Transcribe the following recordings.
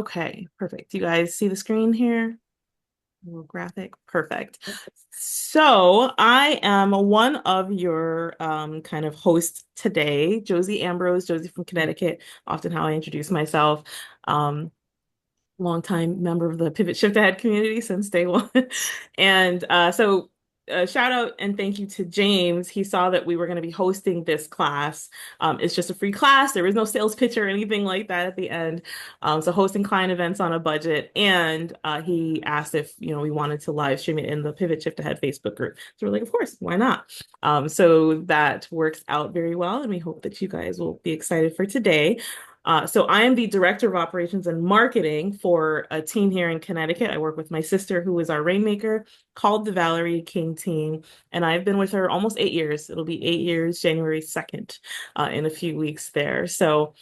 Okay, perfect. You guys see the screen here? Little graphic. Perfect. So I am one of your kind of hosts today, Josie Ambrose, Josie from Connecticut, often how I introduce myself. Um, Longtime member of the Pivot Shift Ahead community since day one. And shout out and thank you to James. He saw that we were going to be hosting this class. It's just a free class. There is no sales pitch or anything like that at the end. So hosting client events on a budget. And he asked if, we wanted to live stream it in the Pivot Shift Ahead Facebook group. So we're like, of course, why not? So that works out very well. And we hope that you guys will be excited for today. So I am the director of operations and marketing for a team here in Connecticut. I work with my sister, who is our rainmaker, called the Valerie King team, and I've been with her almost 8 years. It'll be 8 years, January 2nd, in a few weeks there. So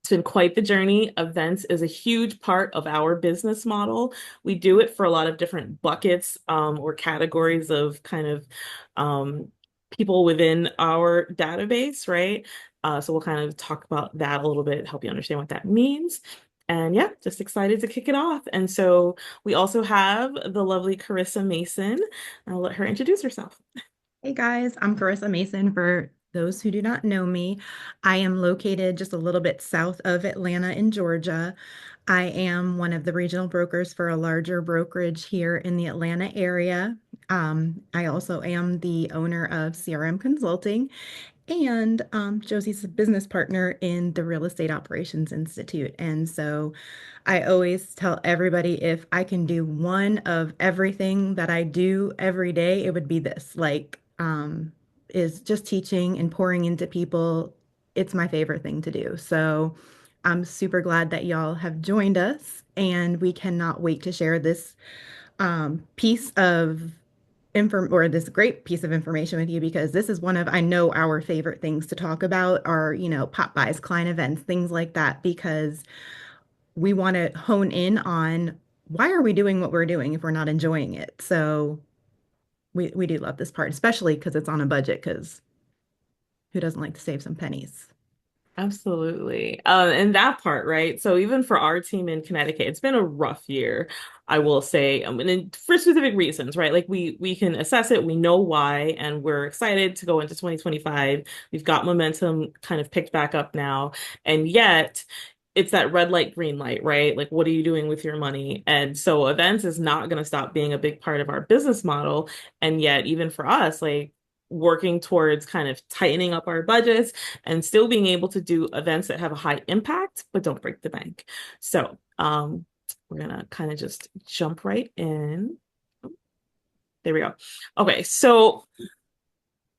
it's been quite the journey. Events is a huge part of our business model. We do it for a lot of different buckets or categories of kind of people within our database, right? So we'll kind of talk about that a little bit, help you understand what that means. And yeah, just excited to kick it off. And so we also have the lovely Carissa Mason. I'll let her introduce herself. Hey guys, I'm Carissa Mason. For those who do not know me, I am located just a little bit south of Atlanta in Georgia. I am one of the regional brokers for a larger brokerage here in the Atlanta area. I also am the owner of CRM Consulting, and Josie's a business partner in the Real Estate Operations Institute. And so I always tell everybody if I can do one of everything that I do every day, it would be this. Is just teaching and pouring into people. It's my favorite thing to do. So I'm super glad that y'all have joined us, and we cannot wait to share this piece of this great piece of information with you, because this is one of, I know, our favorite things to talk about are, pop buys, client events, things like that, because we want to hone in on why are we doing what we're doing if we're not enjoying it. So we do love this part, especially because it's on a budget, because who doesn't like to save some pennies? Absolutely. And that part, right? So even for our team in Connecticut, it's been a rough year, I will say, for specific reasons, right? Like we can assess it, we know why, and we're excited to go into 2025. We've got momentum kind of picked back up now, and yet it's that red light, green light, right? Like, what are you doing with your money? And so events is not going to stop being a big part of our business model. And yet, even for us, like working towards kind of tightening up our budgets and still being able to do events that have a high impact, but don't break the bank. So, we're gonna kind of just jump right in. There we go. Okay, so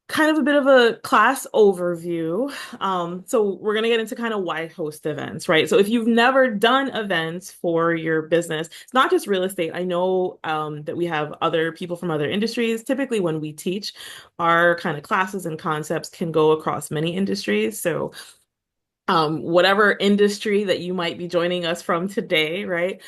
kind of a bit of a class overview. So we're going to get into kind of why host events, right? So if you've never done events for your business, it's not just real estate. I know that we have other people from other industries. Typically, when we teach, our kind of classes and concepts can go across many industries. So whatever industry that you might be joining us from today, right?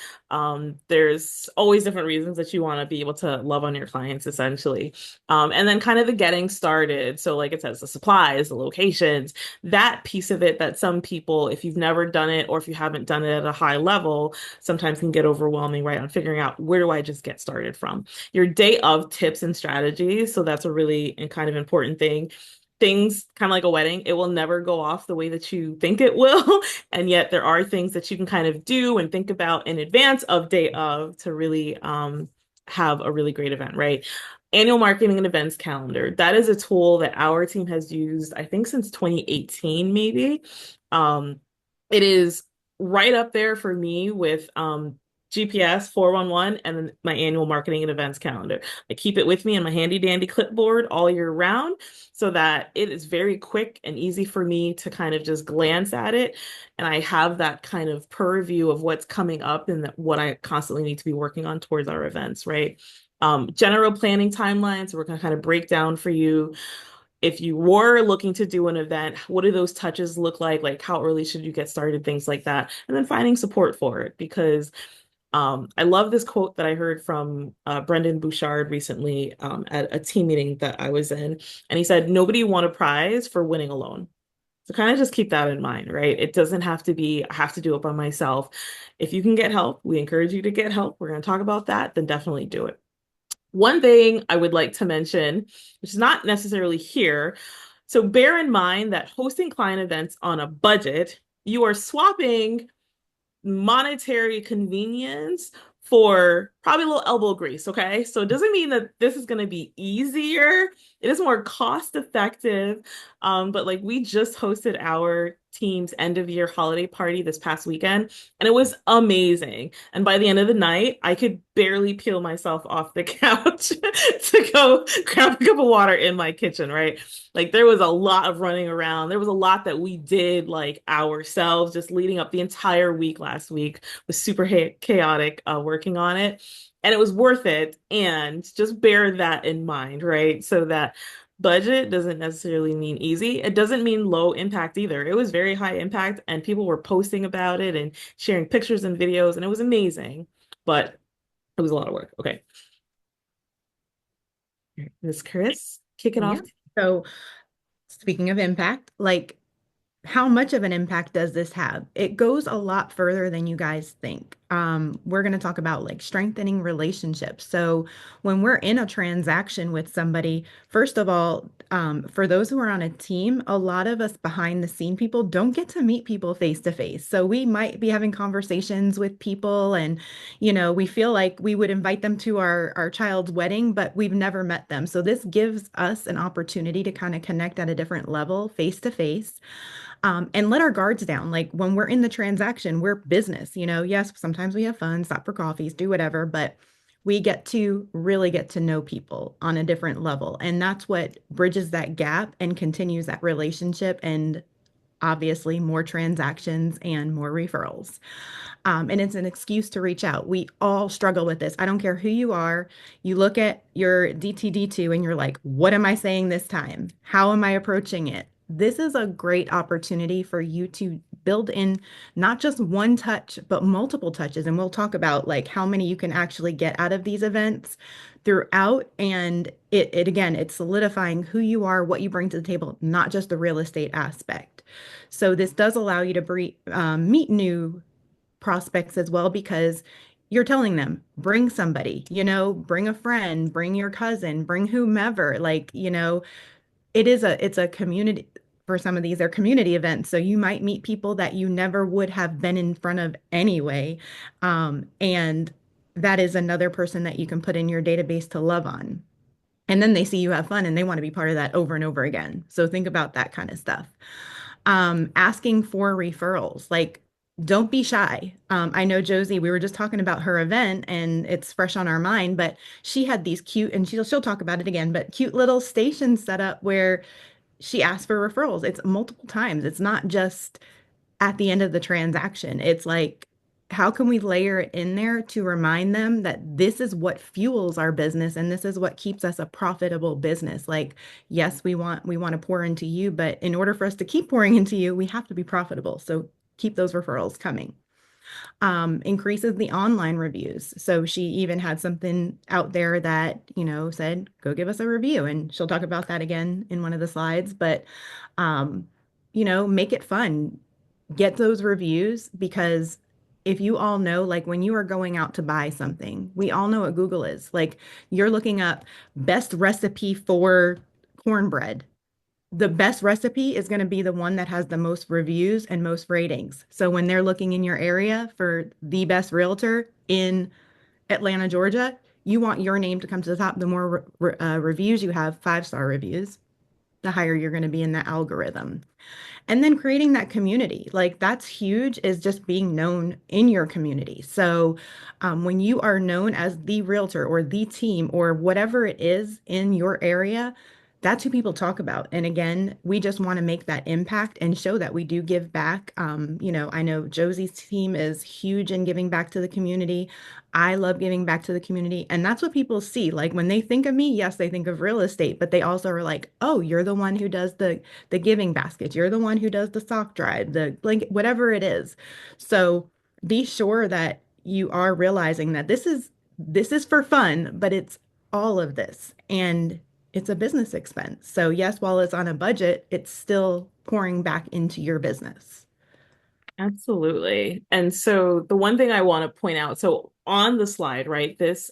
There's always different reasons that you want to be able to love on your clients, essentially. And then kind of the getting started. So, like it says, the supplies, the locations, that piece of it that some people, if you've never done it or if you haven't done it at a high level, sometimes can get overwhelming, right? On figuring out where do I just get started from? Your day of tips and strategies. So, that's a really and kind of important thing. Things kind of like a wedding, it will never go off the way that you think it will. And yet there are things that you can kind of do and think about in advance of day of to really have a really great event, right? Annual marketing and events calendar. That is a tool that our team has used, I think, since 2018, maybe. Um, it is right up there for me with GPS 411 and then my annual marketing and events calendar. I keep it with me in my handy dandy clipboard all year round so that it is very quick and easy for me to kind of just glance at it. And I have that kind of purview of what's coming up and what I constantly need to be working on towards our events, right? General planning timelines, we're going to kind of break down for you if you were looking to do an event, what do those touches look like? Like how early should you get started? Things like that. And then finding support for it because I love this quote that I heard from Brendan Bouchard recently at a team meeting that I was in. And he said, nobody won a prize for winning alone. So kind of just keep that in mind, right? It doesn't have to be, I have to do it by myself. If you can get help, we encourage you to get help. We're going to talk about that, then definitely do it. One thing I would like to mention, which is not necessarily here, so bear in mind that hosting client events on a budget, you are swapping monetary convenience for probably a little elbow grease, okay? So it doesn't mean that this is going to be easier. It is more cost effective. But like we just hosted our team's end of year holiday party this past weekend, and it was amazing. And by the end of the night, I could barely peel myself off the couch to go grab a cup of water in my kitchen, right? Like there was a lot of running around. There was a lot that we did like ourselves just leading up the entire week last week was super chaotic working on it. And it was worth it. And just bear that in mind, right? So that budget doesn't necessarily mean easy. It doesn't mean low impact either. It was very high impact and people were posting about it and sharing pictures and videos, and it was amazing. But it was a lot of work. Okay. Miss Chris, kick it off. Yeah. So speaking of impact, like how much of an impact does this have? It goes a lot further than you guys think. We're going to talk about like strengthening relationships. So when we're in a transaction with somebody, first of all, for those who are on a team, a lot of us behind the scene people don't get to meet people face to face. So we might be having conversations with people and, we feel like we would invite them to our child's wedding, but we've never met them. So this gives us an opportunity to kind of connect at a different level face to face, and let our guards down. Like when we're in the transaction, we're business, yes, sometimes we have fun, stop for coffees, do whatever, but we get to really get to know people on a different level. And that's what bridges that gap and continues that relationship and obviously more transactions and more referrals. And it's an excuse to reach out. We all struggle with this. I don't care who you are. You look at your DTD2 and you're like, what am I saying this time? How am I approaching it? This is a great opportunity for you to build in not just one touch, but multiple touches. And we'll talk about like how many you can actually get out of these events throughout. And it again, it's solidifying who you are, what you bring to the table, not just the real estate aspect. So this does allow you to meet new prospects as well because you're telling them, bring somebody, bring a friend, bring your cousin, bring whomever. Like, it's a community for some of these, they're community events. So you might meet people that you never would have been in front of anyway. And that is another person that you can put in your database to love on. And then they see you have fun and they want to be part of that over and over again. So think about that kind of stuff. Asking for referrals, like don't be shy. I know Josie, we were just talking about her event and it's fresh on our mind, but she had these cute, and she'll talk about it again, but cute little stations set up where she asked for referrals. It's multiple times. It's not just at the end of the transaction. It's like, how can we layer it in there to remind them that this is what fuels our business and this is what keeps us a profitable business? Like, yes, we want to pour into you, but in order for us to keep pouring into you, we have to be profitable. So keep those referrals coming. Increases the online reviews. So she even had something out there that, said, go give us a review. And she'll talk about that again in one of the slides. But, make it fun. Get those reviews because if you all know, like when you are going out to buy something, we all know what Google is. Like you're looking up best recipe for cornbread. The best recipe is going to be the one that has the most reviews and most ratings. So when they're looking in your area for the best realtor in Atlanta, Georgia, you want your name to come to the top. The more reviews you have, 5-star reviews, the higher you're going to be in that algorithm. And then creating that community, like that's huge, is just being known in your community. So when you are known as the realtor or the team or whatever it is in your area, that's who people talk about. And again, we just want to make that impact and show that we do give back. I know Josie's team is huge in giving back to the community. I love giving back to the community. And that's what people see. Like when they think of me, yes, they think of real estate, but they also are like, oh, you're the one who does the giving baskets. You're the one who does the sock drive, the like whatever it is. So be sure that you are realizing that this is for fun, but it's all of this. And it's a business expense. So yes, while it's on a budget, it's still pouring back into your business. Absolutely. And so the one thing I want to point out, so on the slide, right, this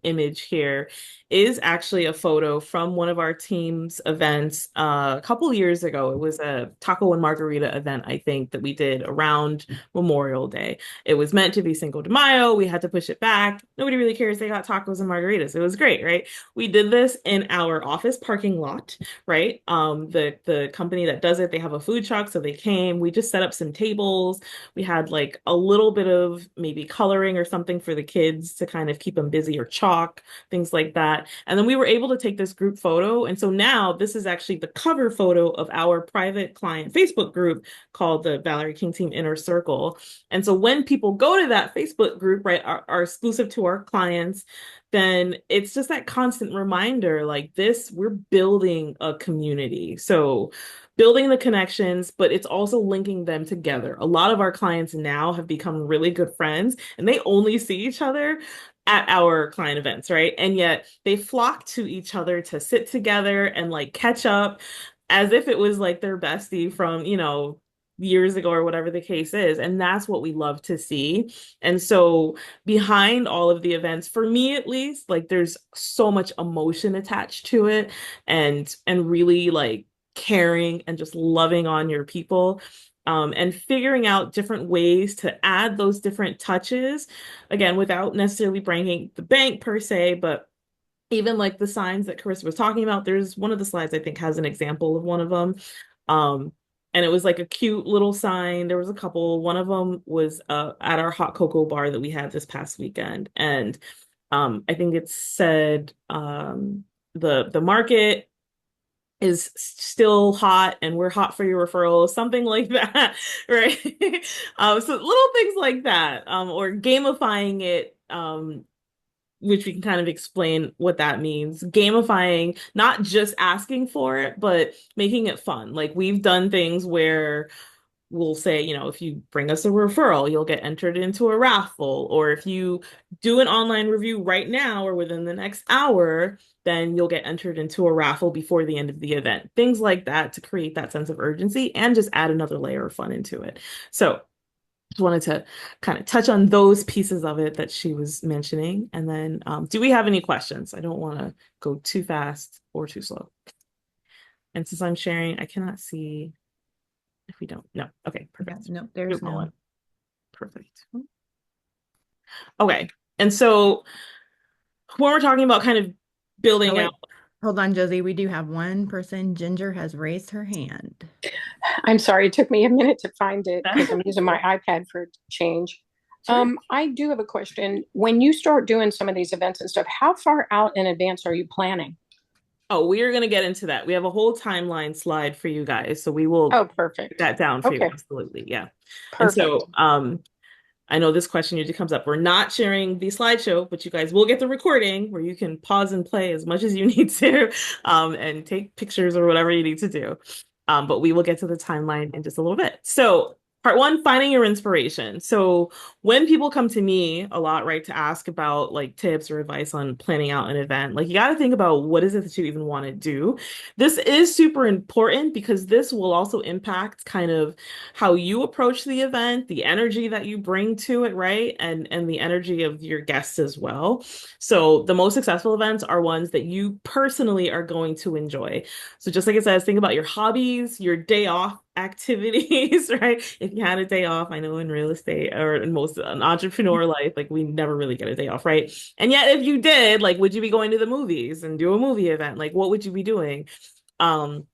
image here is actually a photo from one of our team's events a couple years ago. It was a taco and margarita event, I think, that we did around Memorial Day. It was meant to be Cinco de Mayo. We had to push it back. Nobody really cares. They got tacos and margaritas. It was great, right? We did this in our office parking lot, right? The company that does it, they have a food truck, so they came. We just set up some tables. We had like a little bit of maybe coloring or something for the kids to kind of keep them busy, or chalk, things like that. And then we were able to take this group photo. And so now this is actually the cover photo of our private client Facebook group called the Valerie King Team Inner Circle. And so when people go to that Facebook group, right, are exclusive to our clients, then it's just that constant reminder like this, we're building a community. So building the connections, but it's also linking them together. A lot of our clients now have become really good friends and they only see each other at our client events, right? And yet they flock to each other to sit together and like catch up as if it was like their bestie from, years ago or whatever the case is. And that's what we love to see. And so behind all of the events, for me at least, like there's so much emotion attached to it, and really like caring and just loving on your people. And figuring out different ways to add those different touches, again, without necessarily breaking the bank per se, but even like the signs that Carissa was talking about, there's one of the slides I think has an example of one of them. Um, and it was like a cute little sign. There was a couple. One of them was at our hot cocoa bar that we had this past weekend. And I think it said the market is still hot and we're hot for your referrals, something like that, right? So little things like that, or gamifying it, which we can kind of explain what that means. Gamifying, not just asking for it, but making it fun. Like we've done things where we'll say, if you bring us a referral, you'll get entered into a raffle. Or if you do an online review right now or within the next hour, then you'll get entered into a raffle before the end of the event. Things like that to create that sense of urgency and just add another layer of fun into it. So just wanted to kind of touch on those pieces of it that she was mentioning. And then, do we have any questions? I don't want to go too fast or too slow. And since I'm sharing, I cannot see if we don't. No. Okay, Yeah, perfect. no, Keep there's no. going. Perfect. Okay. And so when we're talking about kind of Oh, building out, wait. Hold on, Josie. We do have one person. Ginger has raised her hand. I'm sorry, it took me a minute to find it because I'm using my iPad for a change. sure. I do have a question. When you start doing some of these events and stuff, how far out in advance are you planning? Oh, we are going to get into that. We have a whole timeline slide for you guys. So we will Oh, get perfect. that down for you. Okay, Absolutely. Yeah. And perfect. so, I know this question usually comes up. We're not sharing the slideshow, but you guys will get the recording where you can pause and play as much as you need to, and take pictures or whatever you need to do. But we will get to the timeline in just a little bit. So, part one, finding your inspiration. So, when people come to me a lot, right, to ask about like tips or advice on planning out an event, like you got to think about what is it that you even want to do. This is super important because this will also impact kind of how you approach the event, the energy that you bring to it, right? And the energy of your guests as well. So the most successful events are ones that you personally are going to enjoy. So just like it says, think about your hobbies, your day off activities, right? If you had a day off, I know in real estate or in most an entrepreneur life, like we never really get a day off, right? And yet if you did, like would you be going to the movies and do a movie event? Like what would you be doing? Um,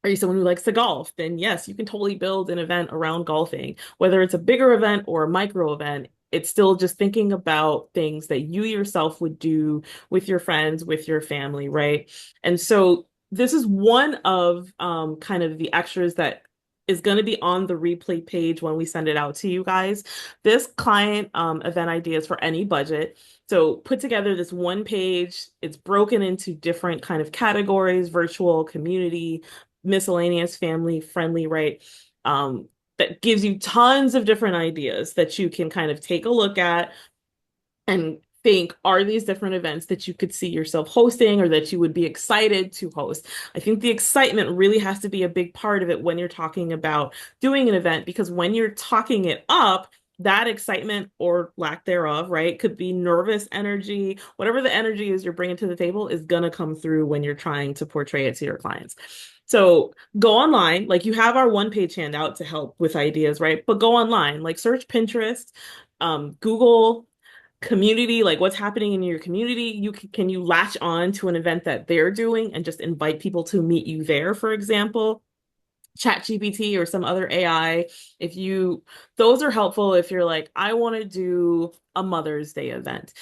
are you someone who likes to golf? Then yes, you can totally build an event around golfing. Whether it's a bigger event or a micro event, it's still just thinking about things that you yourself would do with your friends, with your family, right? And so this is one of kind of the extras that is going to be on the replay page when we send it out to you guys. This client event ideas for any budget. So put together this one page. It's broken into different kind of categories: virtual, community, miscellaneous, family friendly, right? That gives you tons of different ideas that you can kind of take a look at and think, are these different events that you could see yourself hosting or that you would be excited to host? I think the excitement really has to be a big part of it when you're talking about doing an event, because when you're talking it up, that excitement or lack thereof, right, could be nervous energy. Whatever the energy is you're bringing to the table is going to come through when you're trying to portray it to your clients. So go online, like you have our one page handout to help with ideas, right? But go online, like search Pinterest, Google community, like what's happening in your community. Can you latch on to an event that they're doing and just invite people to meet you there, for example? ChatGPT or some other AI, if you those are helpful if you're like, I want to do a Mother's Day event.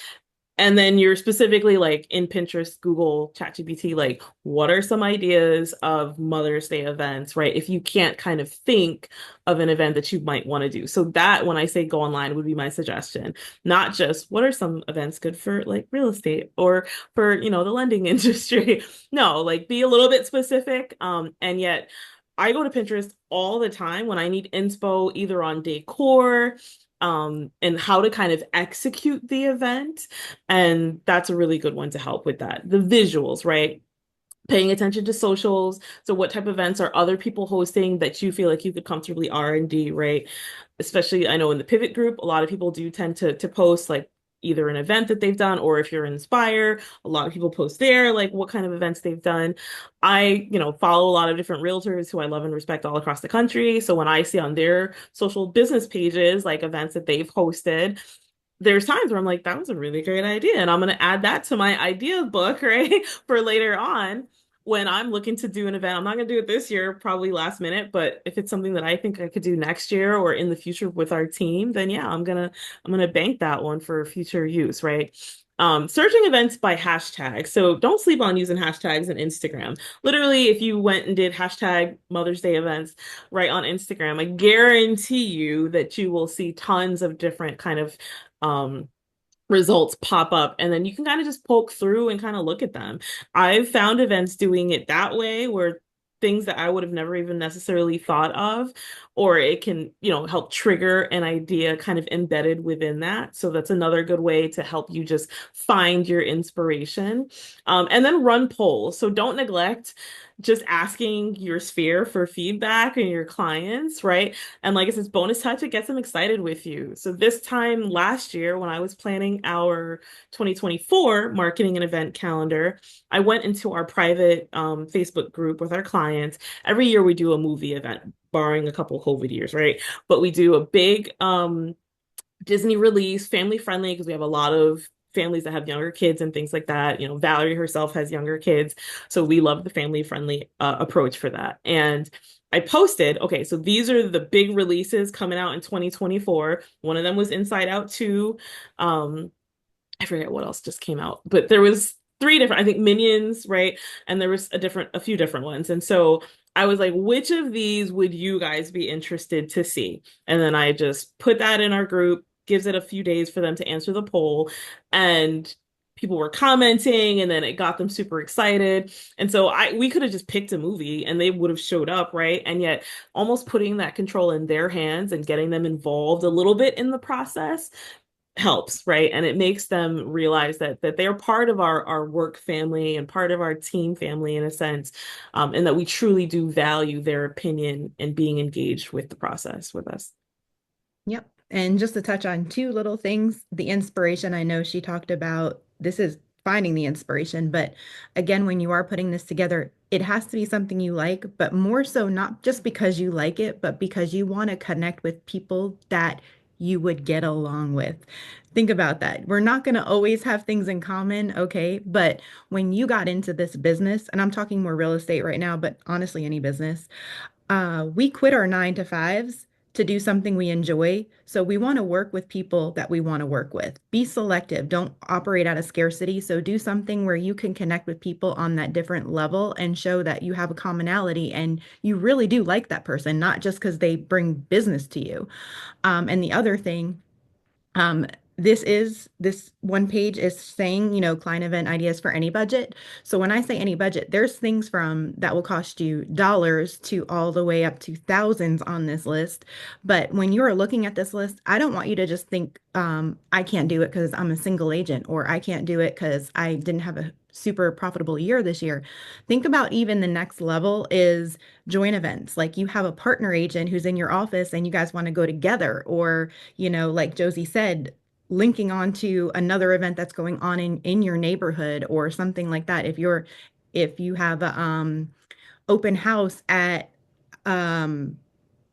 And then you're specifically like in Pinterest, Google, ChatGPT, like what are some ideas of Mother's Day events, right? If you can't kind of think of an event that you might want to do. So that when I say go online would be my suggestion, not just what are some events good for like real estate or for, the lending industry. No, like be a little bit specific. And yet I go to Pinterest all the time when I need inspo either on decor, and how to kind of execute the event. And that's a really good one to help with that. The visuals, right? Paying attention to socials. So what type of events are other people hosting that you feel like you could comfortably R&D, right? Especially I know in the pivot group, a lot of people do tend to post like either an event that they've done, or if you're Inspire, a lot of people post there like what kind of events they've done. I, follow a lot of different realtors who I love and respect all across the country. So when I see on their social business pages like events that they've hosted, there's times where I'm like, that was a really great idea. And I'm going to add that to my idea book, right? For later on when I'm looking to do an event. I'm not going to do it this year, probably last minute, but if it's something that I think I could do next year or in the future with our team, then yeah, I'm going to bank that one for future use, right? Searching events by hashtag. So don't sleep on using hashtags in Instagram. Literally, if you went and did hashtag Mother's Day events right on Instagram, I guarantee you that you will see tons of different kind of um results pop up, and then you can kind of just poke through and kind of look at them. I've found events doing it that way where things that I would have never even necessarily thought of, or it can, help trigger an idea kind of embedded within that. So that's another good way to help you just find your inspiration. And then run polls. So don't neglect just asking your sphere for feedback and your clients, right? And like I said, bonus touch, it gets them excited with you. So this time last year, when I was planning our 2024 marketing and event calendar, I went into our private Facebook group with our clients. Every year we do a movie event, barring a couple COVID years, right? But we do a big Disney release, family friendly, because we have a lot of families that have younger kids and things like that. Valerie herself has younger kids. So we love the family friendly approach for that. And I posted, okay, so these are the big releases coming out in 2024. One of them was Inside Out 2. I forget what else just came out, but there was three different, I think Minions, right? And there was a few different ones. And so I was like, which of these would you guys be interested to see? And then I just put that in our group, gives it a few days for them to answer the poll. And people were commenting, and then it got them super excited. And so we could have just picked a movie and they would have showed up, right? And yet almost putting that control in their hands and getting them involved a little bit in the process helps, right? And it makes them realize that they're part of our work family and part of our team family in a sense, and that we truly do value their opinion and being engaged with the process with us. Yep. And just to touch on two little things, the inspiration, I know she talked about this is finding the inspiration, but again, when you are putting this together, it has to be something you like, but more so not just because you like it, but because you want to connect with people that you would get along with. Think about that. We're not going to always have things in common, okay? But when you got into this business, and I'm talking more real estate right now, but honestly, any business, we quit our 9 to 5s to do something we enjoy. So we want to work with people that we want to work with. Be selective. Don't operate out of scarcity. So do something where you can connect with people on that different level and show that you have a commonality and you really do like that person, not just because they bring business to you. And the other thing, this one page is saying, client event ideas for any budget. So when I say any budget, there's things from that will cost you dollars to all the way up to thousands on this list. But when you're looking at this list, I don't want you to just think, I can't do it because I'm a single agent, or I can't do it because I didn't have a super profitable year this year. Think about even the next level is joint events. Like you have a partner agent who's in your office and you guys want to go together, or like Josie said, linking on to another event that's going on in your neighborhood or something like that. If you have a open house at um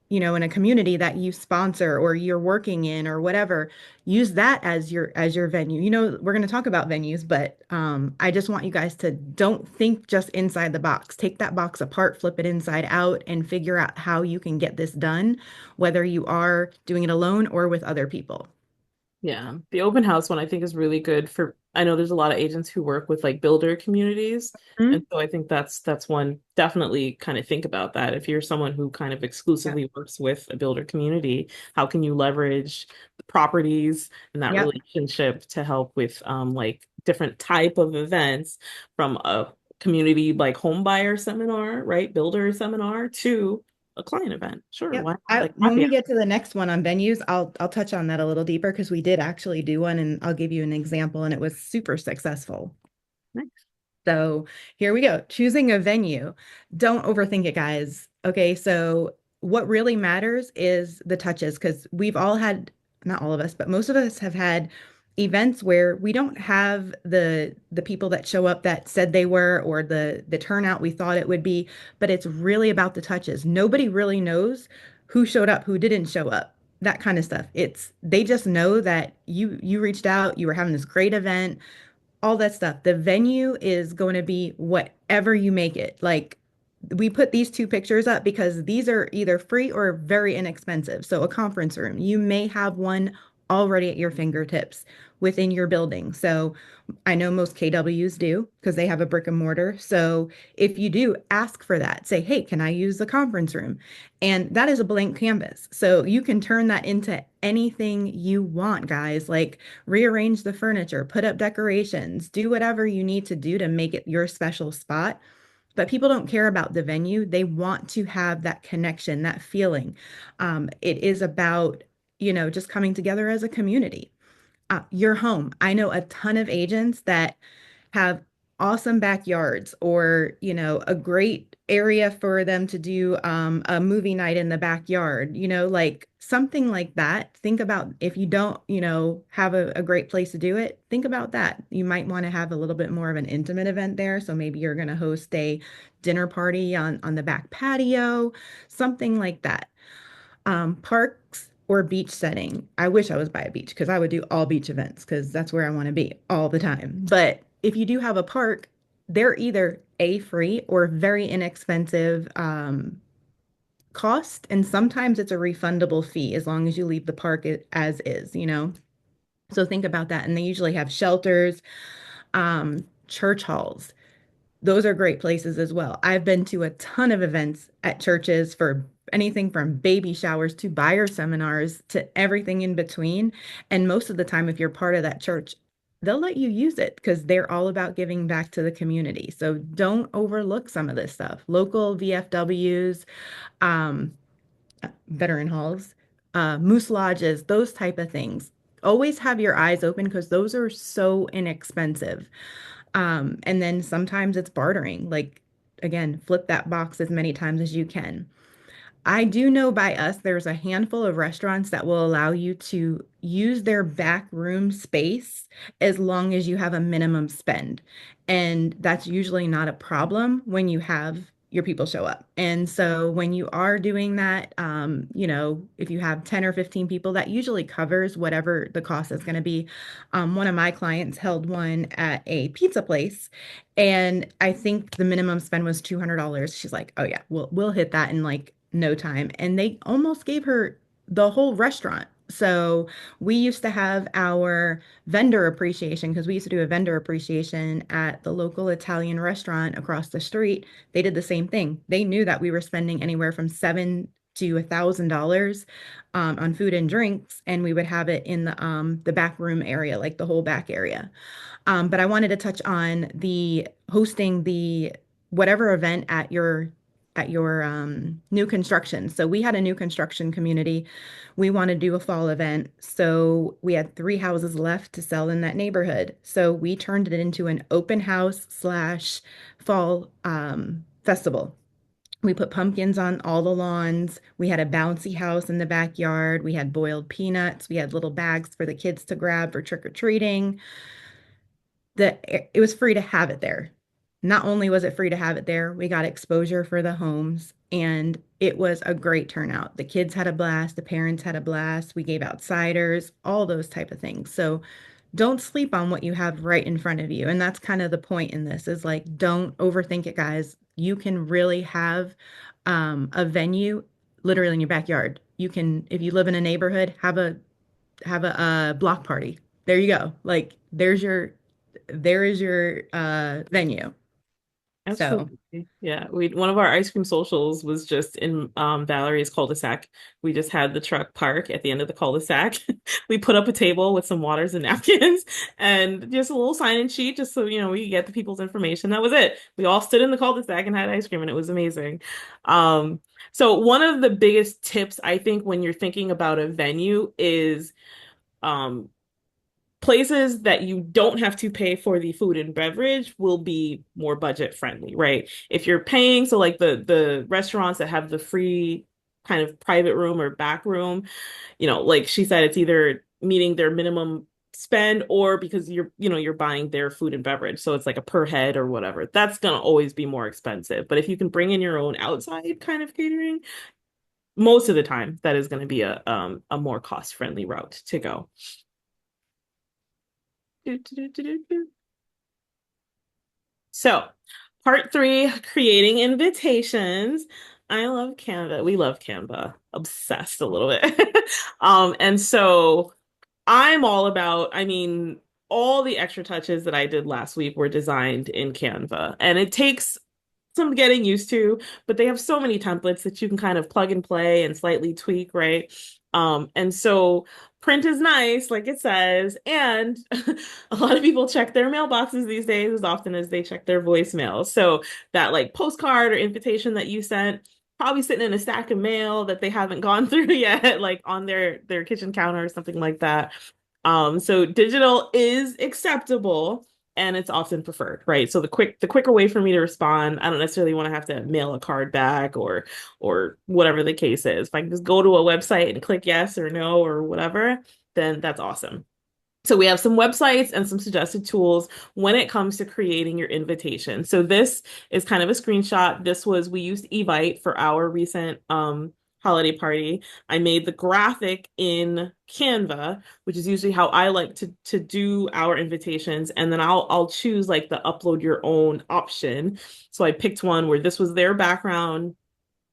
in a community that you sponsor or you're working in or whatever, use that as your venue. We're going to talk about venues, but I just want you guys to don't think just inside the box. Take that box apart, flip it inside out, and figure out how you can get this done, whether you are doing it alone or with other people. Yeah, the open house one I think is really good for, I know there's a lot of agents who work with like builder communities. And Mhm. so I think that's one, definitely kind of think about that. If you're someone who kind of Yeah. exclusively works with a builder community, how can you leverage the properties and that Yep. relationship to help with like different type of events, from a community like home buyer seminar, right? Builder seminar to a client event. Sure, Yep. why not? Like When happy we hour. get to the next one on venues, I'll touch on that a little deeper because we did actually do one, and I'll give you an example, and it was super successful. Nice. So here we go. Choosing a venue. Don't overthink it, guys. Okay, so what really matters is the touches, because we've all had, not all of us, but most of us have had events where we don't have the people that show up that said they were, or the turnout we thought it would be, but it's really about the touches. Nobody really knows who showed up, who didn't show up, that kind of stuff. It's they just know that you reached out, you were having this great event, all that stuff. The venue is going to be whatever you make it. Like we put these two pictures up because these are either free or very inexpensive. So a conference room, you may have one already at your fingertips within your building. So I know most KWs do because they have a brick and mortar. So if you do, ask for that. Say, hey, can I use the conference room? And that is a blank canvas. So you can turn that into anything you want, guys. Like rearrange the furniture, put up decorations, do whatever you need to do to make it your special spot. But people don't care about the venue. They want to have that connection, that feeling. It is about, just coming together as a community. Your home. I know a ton of agents that have awesome backyards, or a great area for them to do a movie night in the backyard, like something like that. Think about if you don't have a great place to do it, think about that. You might want to have a little bit more of an intimate event there, so maybe you're going to host a dinner party on the back patio, something like that. Parks or beach setting. I wish I was by a beach because I would do all beach events because that's where I want to be all the time. But if you do have a park, they're either a free or very inexpensive cost, and sometimes it's a refundable fee as long as you leave the park as is. So think about that. And they usually have shelters, church halls. Those are great places as well. I've been to a ton of events at churches for anything from baby showers to buyer seminars to everything in between. And most of the time, if you're part of that church, they'll let you use it because they're all about giving back to the community. So don't overlook some of this stuff. Local VFWs, um, veteran halls, moose lodges, those type of things. Always have your eyes open because those are so inexpensive. And then sometimes it's bartering. Like, again, flip that box as many times as you can. I do know by us, there's a handful of restaurants that will allow you to use their back room space as long as you have a minimum spend. And that's usually not a problem when you have your people show up. And so when you are doing that, if you have 10 or 15 people, that usually covers whatever the cost is going to be. One of my clients held one at a pizza place, and I think the minimum spend was $200. She's like, "Oh yeah, we'll hit that in like no time." And they almost gave her the whole restaurant. So we used to have our vendor appreciation because we used to do a vendor appreciation at the local Italian restaurant across the street. They did the same thing. They knew that we were spending anywhere from to $1,000 on food and drinks, and we would have it in the back room area, like the whole back area. But I wanted to touch on the hosting the whatever event at your new construction. So we had a new construction community. We want to do a fall event. So we had 3 houses left to sell in that neighborhood. So we turned it into an open house slash fall festival. We put pumpkins on all the lawns. We had a bouncy house in the backyard. We had boiled peanuts. We had little bags for the kids to grab for trick or treating. It was free to have it there. Not only was it free to have it there, we got exposure for the homes, and it was a great turnout. The kids had a blast, the parents had a blast. We gave out ciders, all those type of things. So don't sleep on what you have right in front of you. And that's kind of the point in this is like, don't overthink it, guys. You can really have a venue literally in your backyard. You can, if you live in a neighborhood, have a block party. There you go. Like there is your venue. So Absolutely. Yeah. One of our ice cream socials was just in Valerie's cul-de-sac. We just had the truck park at the end of the cul-de-sac. We put up a table with some waters and napkins and just a little sign-in sheet just so we could get the people's information. That was it. We all stood in the cul-de-sac and had ice cream and it was amazing. Um, so one of the biggest tips I think when you're thinking about a venue is um places that you don't have to pay for the food and beverage will be more budget friendly, right? If you're paying, so like the restaurants that have the free kind of private room or back room, like she said, it's either meeting their minimum spend or because you're buying their food and beverage. So it's like a per head or whatever. That's gonna always be more expensive. But if you can bring in your own outside kind of catering, most of the time that is going to be a more cost friendly route to go. Do, do, do, do, do. So, part three, creating invitations. I love Canva. We love Canva. Obsessed a little bit. And so I'm all about, all the extra touches that I did last week were designed in Canva. And it takes some getting used to, but they have so many templates that you can kind of plug and play and slightly tweak, right? And so print is nice, like it says, and a lot of people check their mailboxes these days as often as they check their voicemails. So that like postcard or invitation that you sent, probably sitting in a stack of mail that they haven't gone through yet, like on their kitchen counter or something like that. So digital is acceptable and it's often preferred, right? So the quicker way for me to respond, I don't necessarily want to have to mail a card back or whatever the case is. If I can just go to a website and click yes or no or whatever, then that's awesome. So we have some websites and some suggested tools when it comes to creating your invitation. So this is kind of a screenshot. We used Evite for our recent holiday party. I made the graphic in Canva, which is usually how I like to do our invitations. And then I'll choose like the upload your own option. So I picked one where this was their background,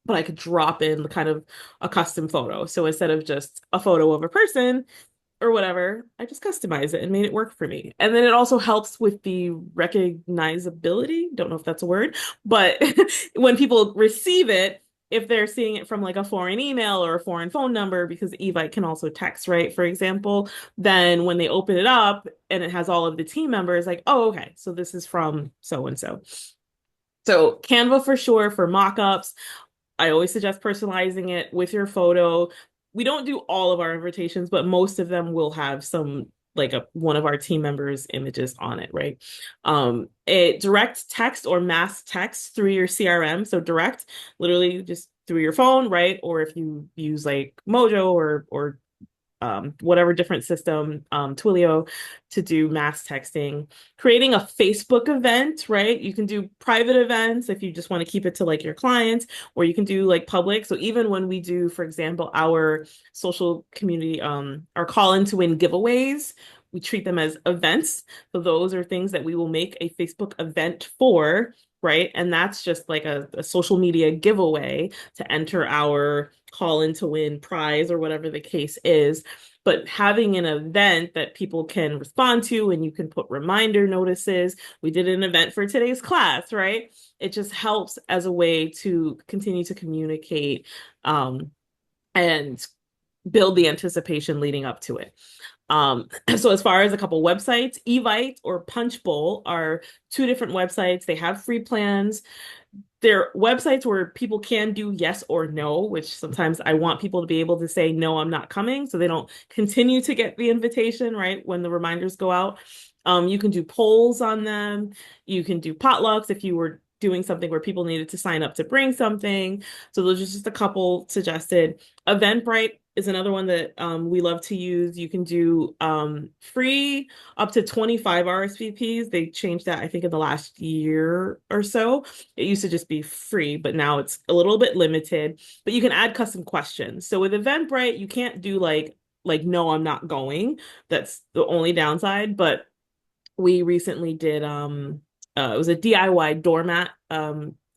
but I could drop in kind of a custom photo. So instead of just a photo of a person, or whatever, I just customized it and made it work for me. And then it also helps with the recognizability. Don't know if that's a word, but when people receive it, if they're seeing it from like a foreign email or a foreign phone number, because Evite can also text, right? For example, then when they open it up and it has all of the team members, like, oh, okay, so this is from so and so. So Canva for sure for mockups. I always suggest personalizing it with your photo. We don't do all of our invitations, but most of them will have some like one of our team members' images on it, right? It direct text or mass text through your CRM. So direct, literally just through your phone, right? Or if you use like Mojo or whatever different system, Twilio, to do mass texting, creating a Facebook event, right? You can do private events if you just want to keep it to like your clients, or you can do like public. So even when we do, for example, our social community, our call in to win giveaways, we treat them as events. So those are things that we will make a Facebook event for, right? And that's just like a social media giveaway to enter our call in to win prize or whatever the case is. But having an event that people can respond to and you can put reminder notices. We did an event for today's class, right? It just helps as a way to continue to communicate and build the anticipation leading up to it. So as far as a couple websites, Evite or Punchbowl are two different websites. They have free plans. They're websites where people can do yes or no, which sometimes I want people to be able to say, no, I'm not coming. So they don't continue to get the invitation, right? When the reminders go out. You can do polls on them. You can do potlucks if you were doing something where people needed to sign up to bring something. So those are just a couple suggested. Eventbrite is another one that we love to use. You can do free up to 25 RSVPs. They changed that, I think, in the last year or so. It used to just be free, but now it's a little bit limited. But you can add custom questions. So with Eventbrite, you can't do like no, I'm not going. That's the only downside. But we recently did it was a DIY doormat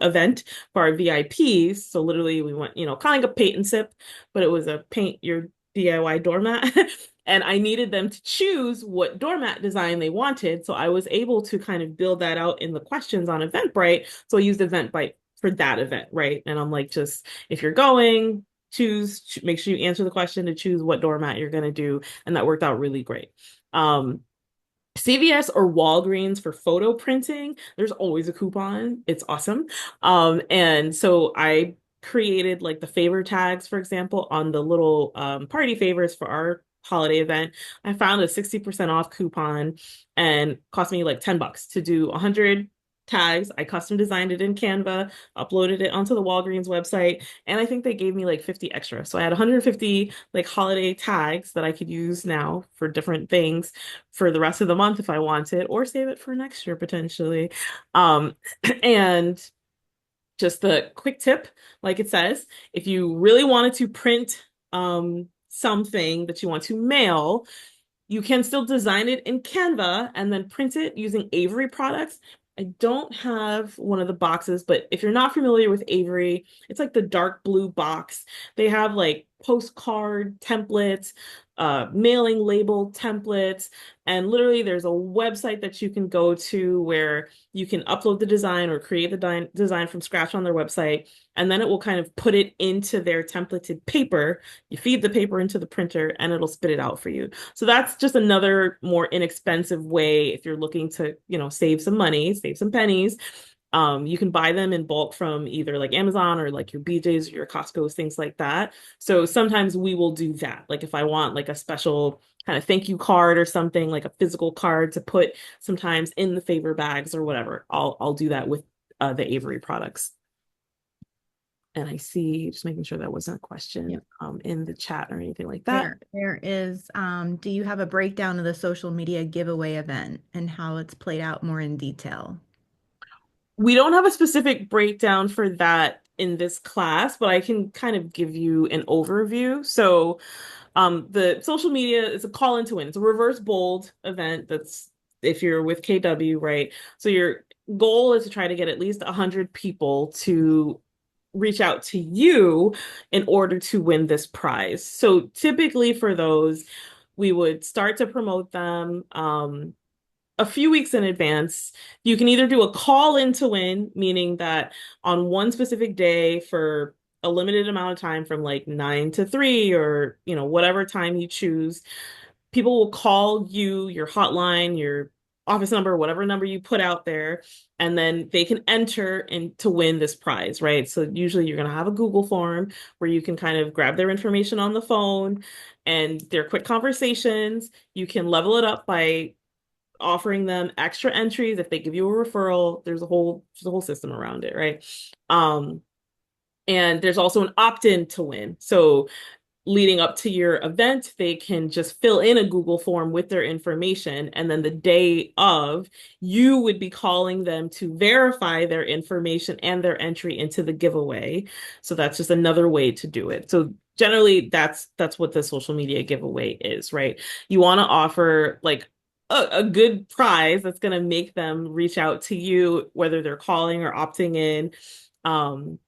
event for our VIPs. So literally we went, kind of like a paint and sip, but it was a paint your DIY doormat. And I needed them to choose what doormat design they wanted. So I was able to kind of build that out in the questions on Eventbrite. So I used Eventbrite for that event, right? And I'm like, just if you're going, make sure you answer the question to choose what doormat you're going to do. And that worked out really great. CVS or Walgreens for photo printing, there's always a coupon. It's awesome. And so I created like the favor tags, for example, on the little party favors for our holiday event. I found a 60% off coupon and cost me like $10 to do 100 tags. I custom designed it in Canva, uploaded it onto the Walgreens website, and I think they gave me like 50 extra. So I had 150 like holiday tags that I could use now for different things for the rest of the month if I wanted, or save it for next year potentially. Um, and just a quick tip, like it says, if you really wanted to print something that you want to mail, you can still design it in Canva and then print it using Avery products. I don't have one of the boxes, but if you're not familiar with Avery, it's like the dark blue box. They have like postcard templates, mailing label templates, and literally there's a website that you can go to where you can upload the design or create the design from scratch on their website, and then it will kind of put it into their templated paper. You feed the paper into the printer and it'll spit it out for you. So that's just another more inexpensive way if you're looking to, save some money, save some pennies. You can buy them in bulk from either like Amazon or like your BJ's or your Costco's, things like that. So sometimes we will do that. Like if I want like a special kind of thank you card or something, like a physical card to put sometimes in the favor bags or whatever, I'll do that with the Avery products. And I see, just making sure that wasn't a question Yep. in the chat or anything like that. There is, do you have a breakdown of the social media giveaway event and how it's played out more in detail? We don't have a specific breakdown for that in this class, but I can kind of give you an overview. So, the social media is a call in to win. It's a reverse bold event that's if you're with KW, right? So your goal is to try to get at least 100 people to reach out to you in order to win this prize. So typically for those, we would start to promote them. A few weeks in advance. You can either do a call in to win, meaning that on one specific day for a limited amount of time from like 9 to 3 or, whatever time you choose, people will call you, your hotline, your office number, whatever number you put out there, and then they can enter and to win this prize, right? So usually you're going to have a Google form where you can kind of grab their information on the phone and their quick conversations. You can level it up by offering them extra entries if they give you a referral. There's a whole system around it, right? And there's also an opt-in to win. So leading up to your event, they can just fill in a Google form with their information. And then the day of, you would be calling them to verify their information and their entry into the giveaway. So that's just another way to do it. So generally that's what the social media giveaway is, right? You want to offer like a good prize that's going to make them reach out to you, whether they're calling or opting in. Um,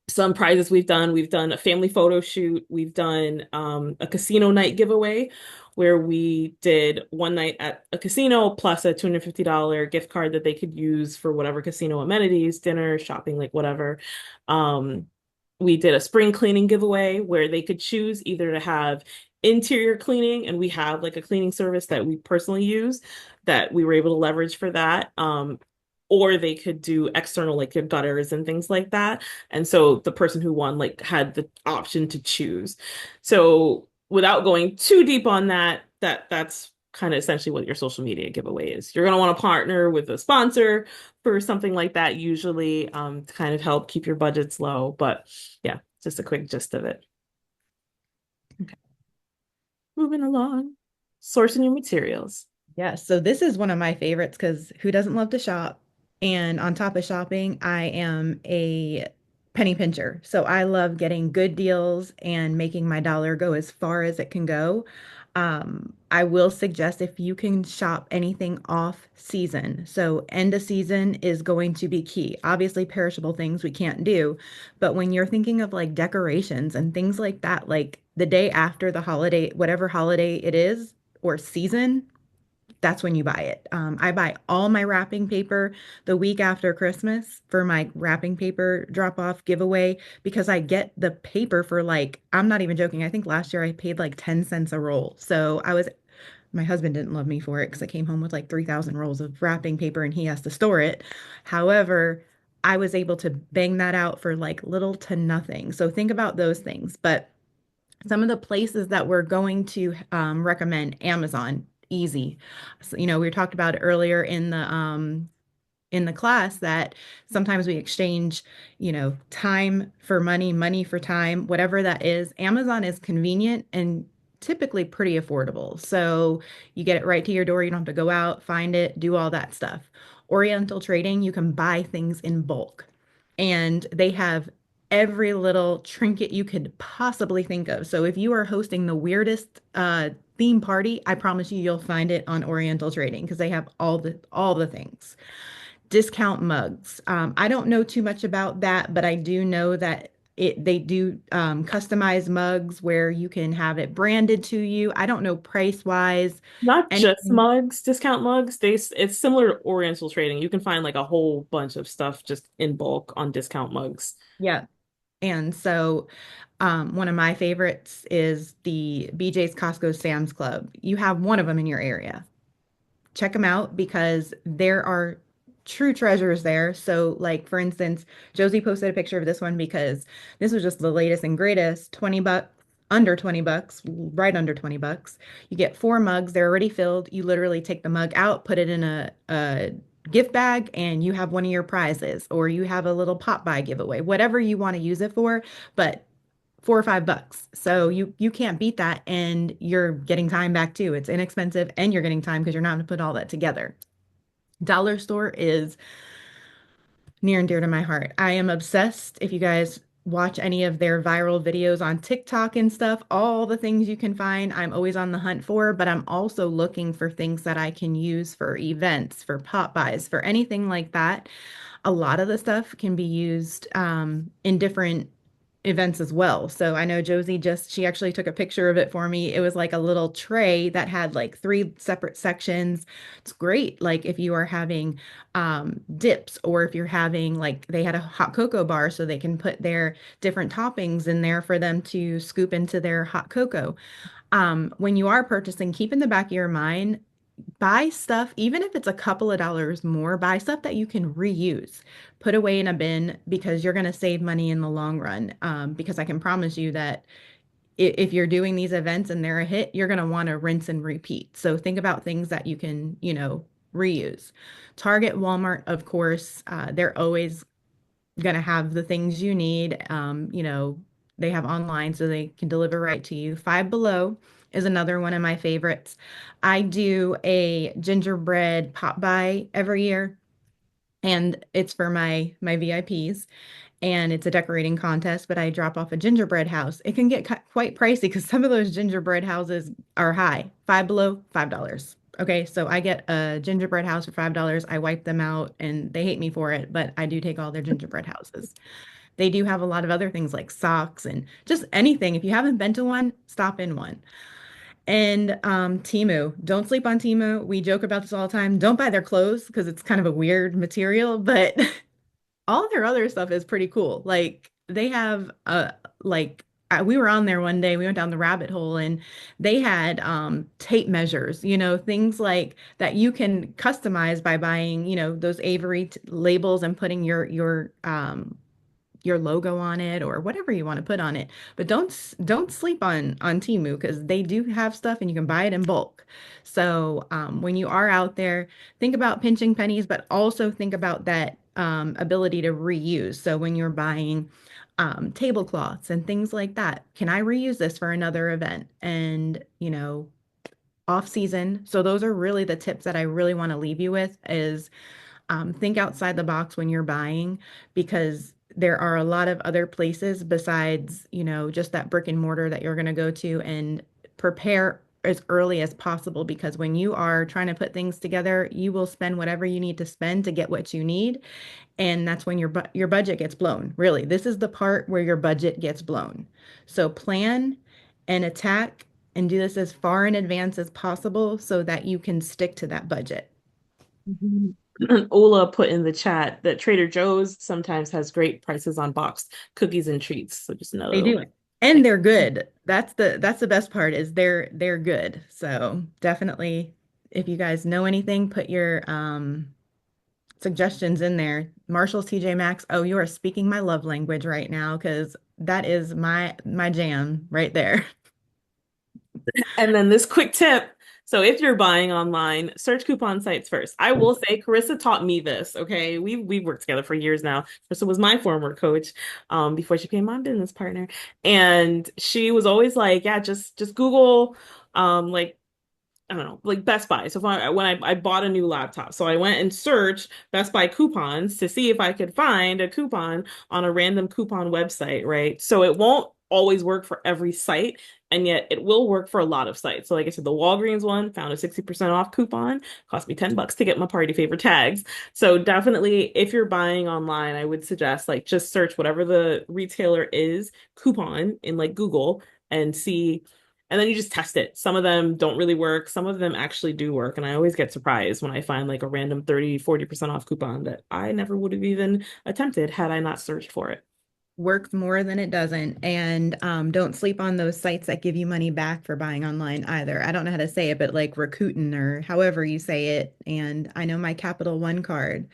some prizes we've done a family photo shoot, we've done a casino night giveaway where we did one night at a casino plus a $250 gift card that they could use for whatever casino amenities, dinner, shopping, like whatever. um we did a spring cleaning giveaway where they could choose either to have interior cleaning, and we have like a cleaning service that we personally use that we were able to leverage for that, or they could do external, like your gutters and things like that. And so the person who won like had the option to choose. So without going too deep on that, that's kind of essentially what your social media giveaway is. You're going to want to partner with a sponsor for something like that usually, to kind of help keep your budgets low. But yeah, just a quick gist of it. Okay. Moving along. Sourcing your materials. Yeah, so this is one of my favorites because who doesn't love to shop? And on top of shopping, I am a penny pincher. So I love getting good deals and making my dollar go as far as it can go. I will suggest if you can shop anything off season. So end of season is going to be key. Obviously, perishable things we can't do, but when you're thinking of like decorations and things like that, like the day after the holiday, whatever holiday it is or season, that's when you buy it. I buy all my wrapping paper the week after Christmas for my wrapping paper drop off giveaway because I get the paper for like, I'm not even joking. I think last year I paid like 10 cents a roll. So my husband didn't love me for it because I came home with like 3,000 rolls of wrapping paper and he has to store it. However, I was able to bang that out for like little to nothing. So think about those things. But some of the places that we're going to recommend Amazon, easy. So, we talked about earlier in the class that sometimes we exchange, time for money, money for time, whatever that is. Amazon is convenient and typically pretty affordable. So you get it right to your door. You don't have to go out, find it, do all that stuff. Oriental Trading, you can buy things in bulk, and they have every little trinket you could possibly think of. So if you are hosting the weirdest theme party, I promise you'll find it on Oriental Trading because they have all the things. Discount mugs. I don't know too much about that, but I do know that they do customize mugs where you can have it branded to you. I don't know price wise. Not just Anything. mugs, discount mugs. It's similar to Oriental Trading. You can find like a whole bunch of stuff just in bulk on discount mugs. Yeah. And so one of my favorites is the BJ's Costco Sam's Club. You have one of them in your area. Check them out because there are true treasures there. So, like for instance, Josie posted a picture of this one because this was just the latest and greatest, 20 bucks, under 20 bucks, right under 20 bucks. You get four mugs, they're already filled. You literally take the mug out, put it in a gift bag, and you have one of your prizes, or you have a little pop by giveaway, whatever you want to use it for. But $4 or $5. So you can't beat that, and you're getting time back too. It's inexpensive and you're getting time because you're not going to put all that together. Dollar store is near and dear to my heart. I am obsessed. If you guys watch any of their viral videos on TikTok and stuff, all the things you can find, I'm always on the hunt for, but I'm also looking for things that I can use for events, for pop buys, for anything like that. A lot of the stuff can be used in different events as well. So I know Josie she actually took a picture of it for me. It was like a little tray that had like three separate sections. It's great. Like if you are having dips, or if you're having, like, they had a hot cocoa bar so they can put their different toppings in there for them to scoop into their hot cocoa. When you are purchasing, keep in the back of your mind, buy stuff, even if it's a couple of dollars more, buy stuff that you can reuse, put away in a bin because you're going to save money in the long run. Because I can promise you that if you're doing these events and they're a hit, you're going to want to rinse and repeat. So think about things that you can, reuse. Target, Walmart, of course, they're always going to have the things you need. they have online so they can deliver right to you. Five Below is another one of my favorites. I do a gingerbread pop by every year, and it's for my VIPs, and it's a decorating contest, but I drop off a gingerbread house. It can get quite pricey because some of those gingerbread houses are high. Five Below, $5. Okay, so I get a gingerbread house for $5. I wipe them out and they hate me for it, but I do take all their gingerbread houses. They do have a lot of other things like socks and just anything. If you haven't been to one, stop in one. And Temu, don't sleep on Temu. We joke about this all the time. Don't buy their clothes because it's kind of a weird material, but all their other stuff is pretty cool. Like they have like we were on there one day, we went down the rabbit hole and they had tape measures, things like that you can customize by buying, those Avery labels and putting your logo on it or whatever you want to put on it. But don't sleep on Temu because they do have stuff and you can buy it in bulk. So when you are out there, think about pinching pennies, but also think about that ability to reuse. So when you're buying tablecloths and things like that, can I reuse this for another event? And off season. So those are really the tips that I really want to leave you with is think outside the box when you're buying because there are a lot of other places besides, just that brick and mortar that you're going to go to and prepare as early as possible because when you are trying to put things together, you will spend whatever you need to spend to get what you need, and that's when your budget gets blown. Really, this is the part where your budget gets blown. So plan and attack and do this as far in advance as possible so that you can stick to that budget. Mhm. Ola put in the chat that Trader Joe's sometimes has great prices on boxed cookies and treats. So just They another do. And they're good. That's the best part is they're good. So definitely if you guys know anything, put your suggestions in there. Marshall's TJ Maxx. Oh, you are speaking my love language right now because that is my jam right there. And then this quick tip. So if you're buying online, search coupon sites first. I will say Carissa taught me this, okay? We've worked together for years now. Carissa was my former coach, before she became my business partner. And she was always like, yeah, just Google like I don't know, like Best Buy. So if when I bought a new laptop, so I went and searched Best Buy coupons to see if I could find a coupon on a random coupon website, right? So it won't always work for every site, and yet it will work for a lot of sites. So like I said, the Walgreens one found a 60% off coupon, cost me $10 to get my party favor tags. So definitely if you're buying online, I would suggest like just search whatever the retailer is coupon in like Google and see, and then you just test it. Some of them don't really work. Some of them actually do work. And I always get surprised when I find like a random 30, 40% off coupon that I never would have even attempted had I not searched for it. Works more than it doesn't. And don't sleep on those sites that give you money back for buying online either. I don't know how to say it, but like Rakuten or however you say it. And I know my Capital One card.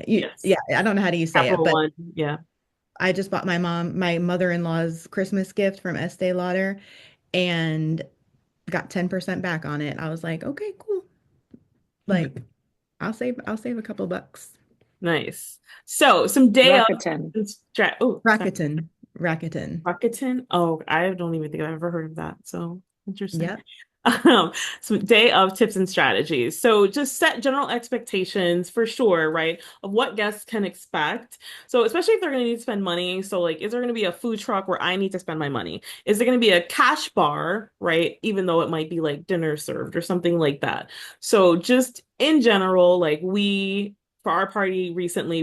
Yeah, Yes. I don't know how do you say it, Capital but One. Yeah. I just bought my mother-in-law's Christmas gift from Estee Lauder and got 10% back on it. I was like, okay, cool. Like I'll save a couple bucks. Nice. So some day of Rakuten. oh, sorry. Rakuten. Rakuten. Rakuten. Oh, I don't even think I've ever heard of that. So interesting. Yep. So day of tips and strategies. So just set general expectations for sure, right? Of what guests can expect. So especially if they're going to need to spend money. So like, is there going to be a food truck where I need to spend my money? Is there going to be a cash bar, right? Even though it might be like dinner served or something like that. So just in general, like for our party recently,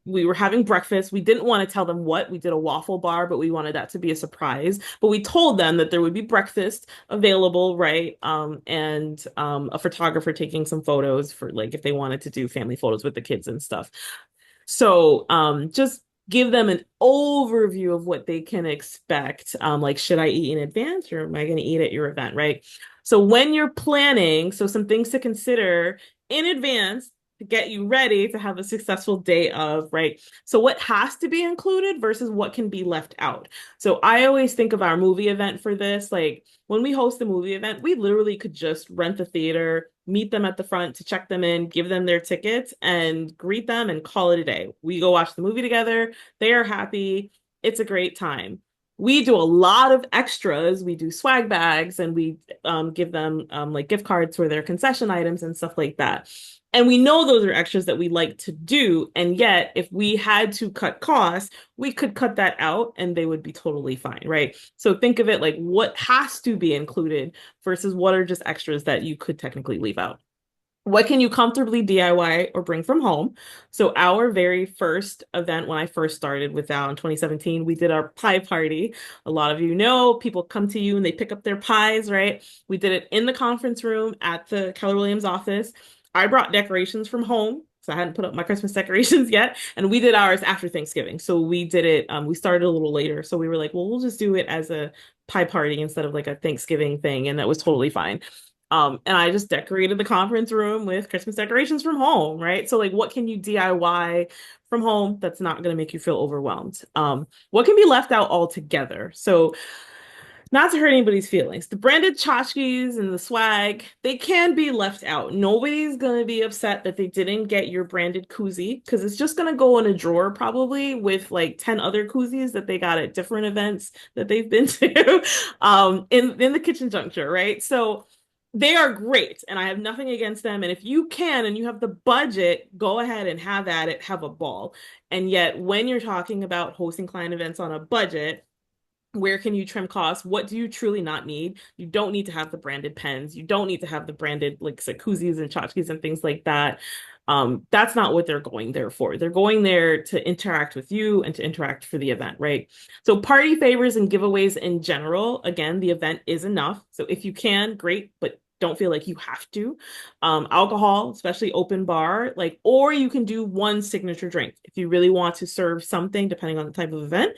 we were having breakfast. We didn't want to tell them what. We did a waffle bar, but we wanted that to be a surprise. But we told them that there would be breakfast available, right? And a photographer taking some photos for like if they wanted to do family photos with the kids and stuff. So just give them an overview of what they can expect. Like, should I eat in advance or am I going to eat at your event, right? So when you're planning, so some things to consider in advance to get you ready to have a successful day of, right? So what has to be included versus what can be left out. So I always think of our movie event for this. Like when we host a movie event, we literally could just rent the theater, meet them at the front to check them in, give them their tickets and greet them and call it a day. We go watch the movie together. They are happy. It's a great time. We do a lot of extras. We do swag bags and we give them like gift cards for their concession items and stuff like that. And we know those are extras that we like to do. And yet, if we had to cut costs, we could cut that out and they would be totally fine, right? So think of it like what has to be included versus what are just extras that you could technically leave out. What can you comfortably DIY or bring from home? So our very first event when I first started with Val in 2017, we did our pie party. A lot of you know people come to you and they pick up their pies, right? We did it in the conference room at the Keller Williams office. I brought decorations from home. So I hadn't put up my Christmas decorations yet. And we did ours after Thanksgiving. So we did it, we started a little later. So we were like, well, we'll just do it as a pie party instead of like a Thanksgiving thing. And that was totally fine. And I just decorated the conference room with Christmas decorations from home, right? So like what can you DIY from home that's not going to make you feel overwhelmed? What can be left out altogether? So not to hurt anybody's feelings, the branded tchotchkes and the swag, they can be left out. Nobody's going to be upset that they didn't get your branded koozie because it's just going to go in a drawer probably with like 10 other koozies that they got at different events that they've been to in the kitchen juncture, right? So they are great and I have nothing against them. And if you can and you have the budget, go ahead and have at it, have a ball. And yet, when you're talking about hosting client events on a budget, where can you trim costs? What do you truly not need? You don't need to have the branded pens. You don't need to have the branded like koozies and tchotchkes and things like that. That's not what they're going there for. They're going there to interact with you and to interact for the event, right? So party favors and giveaways in general, again, the event is enough. So if you can, great, but don't feel like you have to. Alcohol, especially open bar, like, or you can do one signature drink if you really want to serve something, depending on the type of event.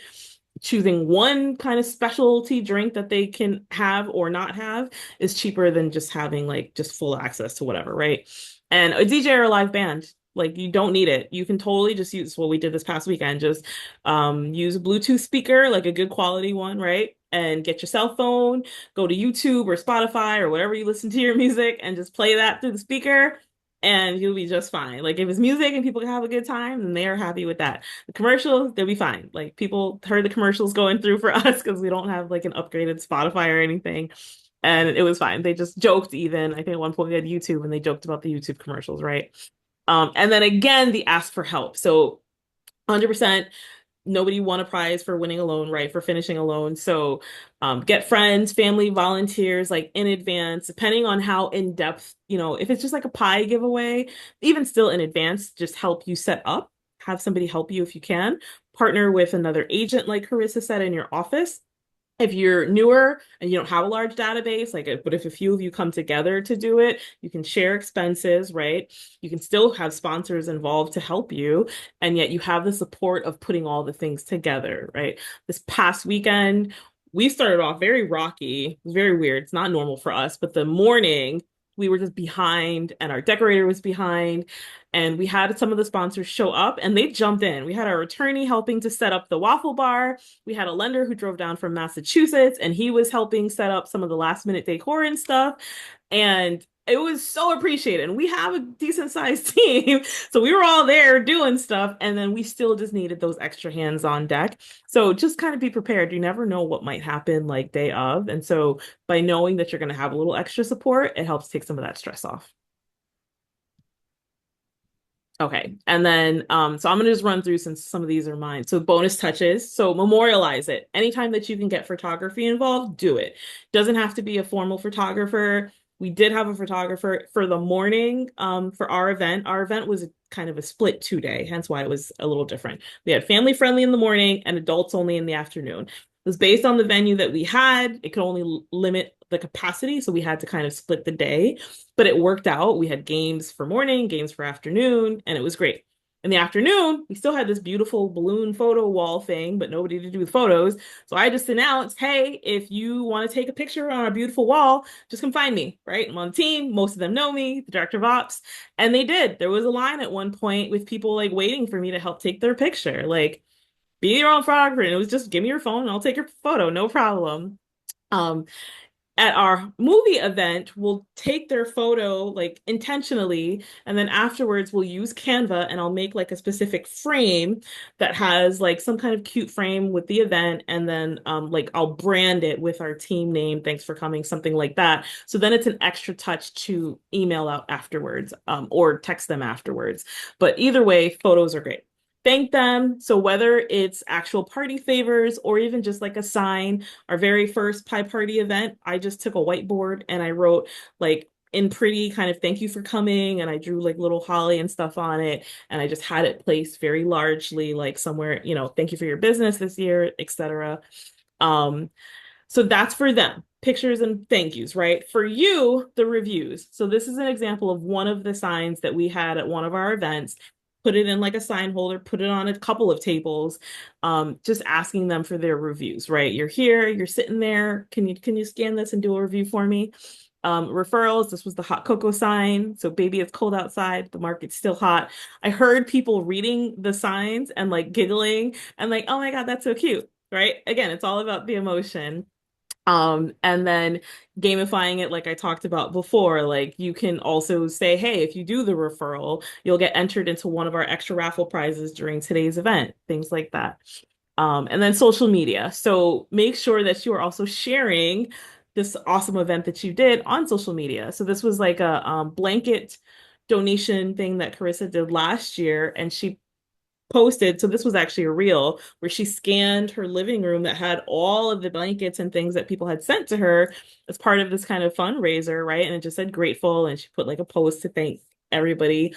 Choosing one kind of specialty drink that they can have or not have is cheaper than just having like just full access to whatever, right? And a DJ or a live band, like you don't need it. You can totally just use what we did this past weekend, just use a Bluetooth speaker, like a good quality one, right? And get your cell phone, go to YouTube or Spotify or whatever you listen to your music and just play that through the speaker and you'll be just fine. Like if it's music and people can have a good time, then they are happy with that. The commercials, they'll be fine. Like people heard the commercials going through for us because we don't have like an upgraded Spotify or anything. And it was fine. They just joked even. I think at one point we had YouTube and they joked about the YouTube commercials, right? And then again, the ask for help. So 100% nobody won a prize for winning alone, right? For finishing alone. So get friends, family, volunteers, like in advance, depending on how in depth, if it's just like a pie giveaway, even still in advance, just help you set up, have somebody help you if you can, partner with another agent, like Carissa said, in your office if you're newer and you don't have a large database, but if a few of you come together to do it, you can share expenses, right? You can still have sponsors involved to help you, and yet you have the support of putting all the things together, right? This past weekend, we started off very rocky. It was very weird. It's not normal for us, but the morning we were just behind and our decorator was behind and we had some of the sponsors show up and they jumped in. We had our attorney helping to set up the waffle bar. We had a lender who drove down from Massachusetts and he was helping set up some of the last minute decor and stuff. And it was so appreciated. And we have a decent sized team. So we were all there doing stuff. And then we still just needed those extra hands on deck. So just kind of be prepared. You never know what might happen like day of. And so by knowing that you're going to have a little extra support, it helps take some of that stress off. Okay. And then, so I'm going to just run through since some of these are mine. So bonus touches. So memorialize it. Anytime that you can get photography involved, do it. Doesn't have to be a formal photographer. We did have a photographer for the morning, for our event. Our event was kind of a split 2-day, hence why it was a little different. We had family friendly in the morning and adults only in the afternoon. It was based on the venue that we had. It could only limit the capacity, so we had to kind of split the day, but it worked out. We had games for morning, games for afternoon, and it was great. In the afternoon, we still had this beautiful balloon photo wall thing, but nobody to do with photos. So I just announced, hey, if you want to take a picture on a beautiful wall, just come find me, right? I'm on the team. Most of them know me, the director of ops. And they did. There was a line at one point with people like waiting for me to help take their picture. Like, be your own photographer. And it was just give me your phone and I'll take your photo, no problem. Um, at our movie event, we'll take their photo like intentionally, and then afterwards we'll use Canva and I'll make like a specific frame that has like some kind of cute frame with the event, and then like I'll brand it with our team name, thanks for coming, something like that. So then it's an extra touch to email out afterwards, or text them afterwards. But either way, photos are great. Thank them. So whether it's actual party favors or even just like a sign, our very first pie party event, I just took a whiteboard and I wrote like in pretty kind of thank you for coming, and I drew like little holly and stuff on it, and I just had it placed very largely like somewhere, thank you for your business this year, etc. Um, so that's for them, pictures and thank yous, right? For you, the reviews. So this is an example of one of the signs that we had at one of our events. Put it in like a sign holder, put it on a couple of tables, just asking them for their reviews, right? You're here, you're sitting there. Can you scan this and do a review for me? Referrals, this was the hot cocoa sign. So baby, it's cold outside, the market's still hot. I heard people reading the signs and like giggling and like, oh my God, that's so cute, right? Again, it's all about the emotion. And then gamifying it, like I talked about before, like you can also say, hey, if you do the referral, you'll get entered into one of our extra raffle prizes during today's event, things like that. And then social media. So make sure that you are also sharing this awesome event that you did on social media. So this was like a blanket donation thing that Carissa did last year, and she posted, so this was actually a reel where she scanned her living room that had all of the blankets and things that people had sent to her as part of this kind of fundraiser, right? And it just said grateful, and she put like a post to thank everybody.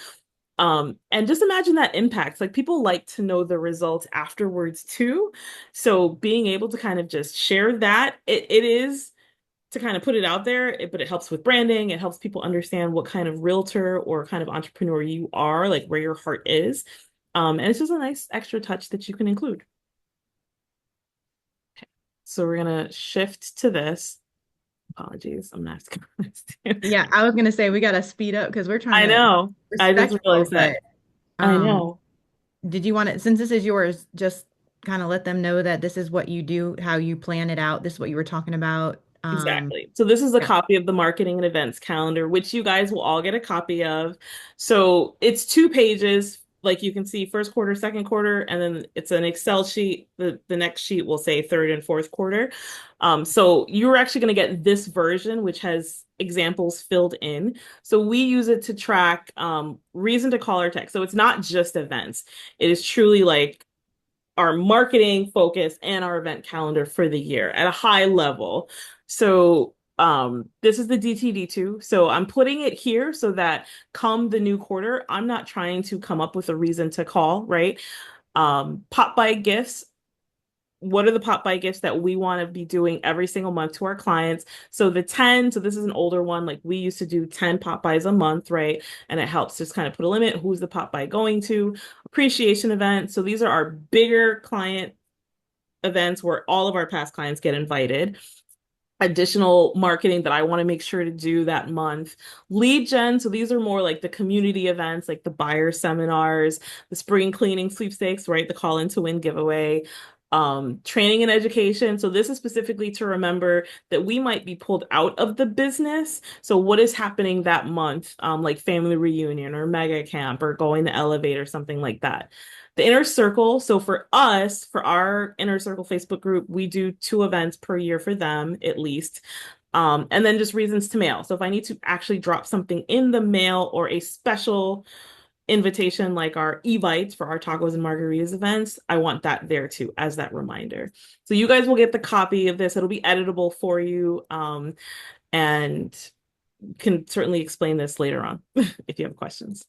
And just imagine that impact. Like people like to know the results afterwards too. So being able to kind of just share that, it is to kind of put it out there, but it helps with branding. It helps people understand what kind of realtor or kind of entrepreneur you are, like where your heart is. And it's just a nice extra touch that you can include. So we're gonna shift to this. Apologies, I'm not gonna do. Yeah, I was gonna say we gotta speed up because we're trying I to be know. I just respectful, realized that. but I um know. did you want to, since this is yours, just kind of let them know that this is what you do, how you plan it out, this is what you were talking about. Exactly. So this is a Yeah. copy of the marketing and events calendar, which you guys will all get a copy of. So it's 2 pages, like you can see first quarter, second quarter, and then it's an Excel sheet. The next sheet will say third and fourth quarter. So you're actually going to get this version, which has examples filled in. So we use it to track reason to call or text. So it's not just events. It is truly like our marketing focus and our event calendar for the year at a high level. So this is the DTD2. So I'm putting it here so that come the new quarter, I'm not trying to come up with a reason to call, right? Pop by gifts, what are the pop by gifts that we want to be doing every single month to our clients? So the 10, so this is an older one, like we used to do 10 pop buys a month, right? And it helps just kind of put a limit. Who's the pop by going to? Appreciation event. So these are our bigger client events where all of our past clients get invited. Additional marketing that I want to make sure to do that month. Lead gen. So these are more like the community events, like the buyer seminars, the spring cleaning sweepstakes, right? The call in to win giveaway. Training and education. So this is specifically to remember that we might be pulled out of the business. So what is happening that month, like family reunion or mega camp or going to Elevate or something like that. The inner circle. So for us, for our inner circle Facebook group, we do 2 events per year for them at least. And then just reasons to mail. So if I need to actually drop something in the mail or a special invitation like our evites for our tacos and margaritas events, I want that there too as that reminder. So you guys will get the copy of this. It'll be editable for you, and can certainly explain this later on if you have questions.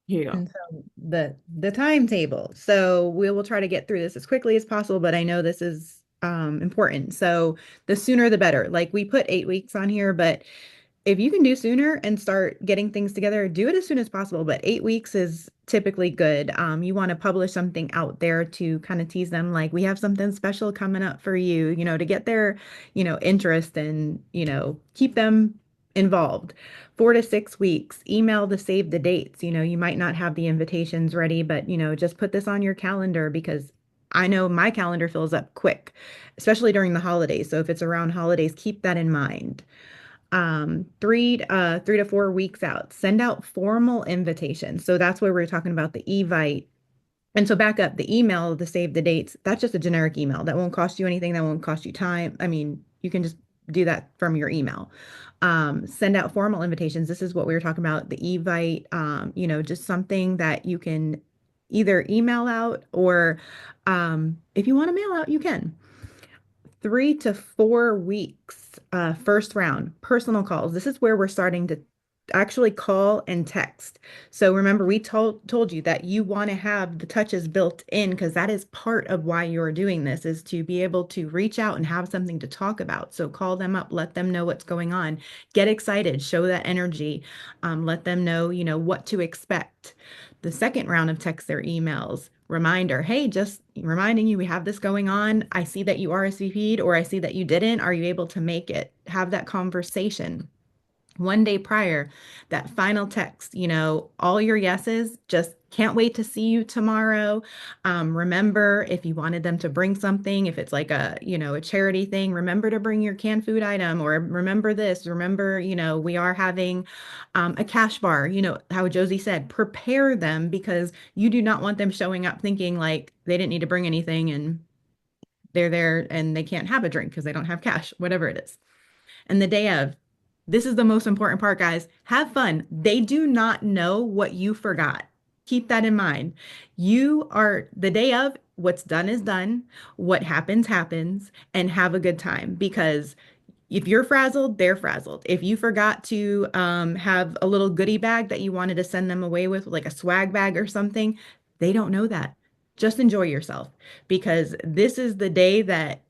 Here you go. And so the timetable. So we will try to get through this as quickly as possible, but I know this is important. So the sooner the better. Like we put 8 weeks on here, but if you can do sooner and start getting things together, do it as soon as possible. But 8 weeks is typically good. You want to publish something out there to kind of tease them, like we have something special coming up for you, to get their, interest and, keep them involved. 4 to 6 weeks, email to save the dates. You might not have the invitations ready, but, just put this on your calendar because I know my calendar fills up quick, especially during the holidays. So if it's around holidays, keep that in mind. 3 to 4 weeks out, send out formal invitations. So that's where we're talking about the Evite. And so back up the email, the save the dates, that's just a generic email. That won't cost you anything. That won't cost you time. I mean, you can just do that from your email. Send out formal invitations. This is what we were talking about, the Evite, just something that you can either email out or if you want to mail out, you can. 3 to 4 weeks, first round, personal calls. This is where we're starting to actually call and text. So remember, we told you that you want to have the touches built in because that is part of why you're doing this is to be able to reach out and have something to talk about. So call them up, let them know what's going on, get excited, show that energy, let them know, what to expect. The second round of texts or emails, reminder, hey, just reminding you we have this going on. I see that you RSVP'd or I see that you didn't. Are you able to make it? Have that conversation. One day prior, that final text, all your yeses, just can't wait to see you tomorrow. Remember, if you wanted them to bring something, if it's like a charity thing, remember to bring your canned food item or remember this, remember, we are having a cash bar, how Josie said, prepare them because you do not want them showing up thinking like they didn't need to bring anything and they're there and they can't have a drink because they don't have cash, whatever it is. And the day of, this is the most important part, guys. Have fun. They do not know what you forgot. Keep that in mind. You are the day of, what's done is done. What happens, happens, and have a good time because if you're frazzled, they're frazzled. If you forgot to have a little goodie bag that you wanted to send them away with, like a swag bag or something, they don't know that. Just enjoy yourself because this is the day that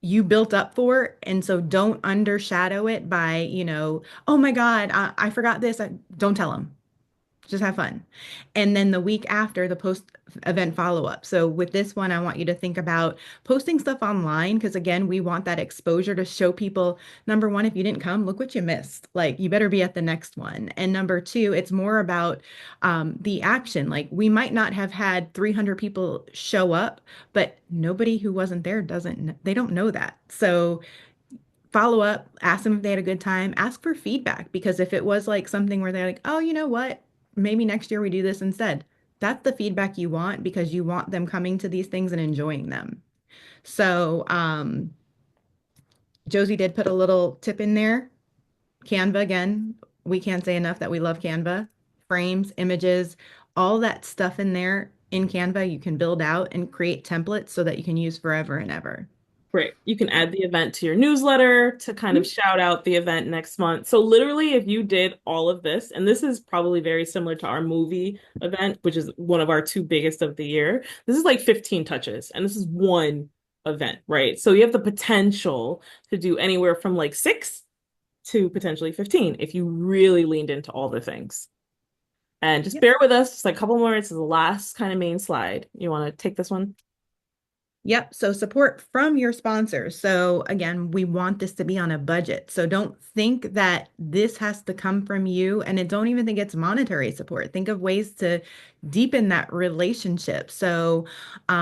you built up for. And so don't undershadow it by, oh my God, I forgot this. Don't tell them. Just have fun. And then the week after, the post event follow up. So with this one, I want you to think about posting stuff online because again, we want that exposure to show people, number one, if you didn't come, look what you missed. Like you better be at the next one. And number two, it's more about the action. Like we might not have had 300 people show up, but nobody who wasn't there they don't know that. So follow up, ask them if they had a good time, ask for feedback because if it was like something where they're like, oh, you know what? Maybe next year we do this instead. That's the feedback you want because you want them coming to these things and enjoying them. So, Josie did put a little tip in there. Canva again, we can't say enough that we love Canva. Frames, images, all that stuff in there in Canva, you can build out and create templates so that you can use forever and ever. Great. You can add the event to your newsletter to kind of Mhm. shout out the event next month. So literally, if you did all of this, and this is probably very similar to our movie event, which is one of our two biggest of the year, this is like 15 touches, and this is one event, right? So you have the potential to do anywhere from like six to potentially 15 if you really leaned into all the things. And just Yep. bear with us, just like a couple more. It's the last kind of main slide. You want to take this one? Yep. So support from your sponsors. So again, we want this to be on a budget. So don't think that this has to come from you and don't even think it's monetary support. Think of ways to deepen that relationship. So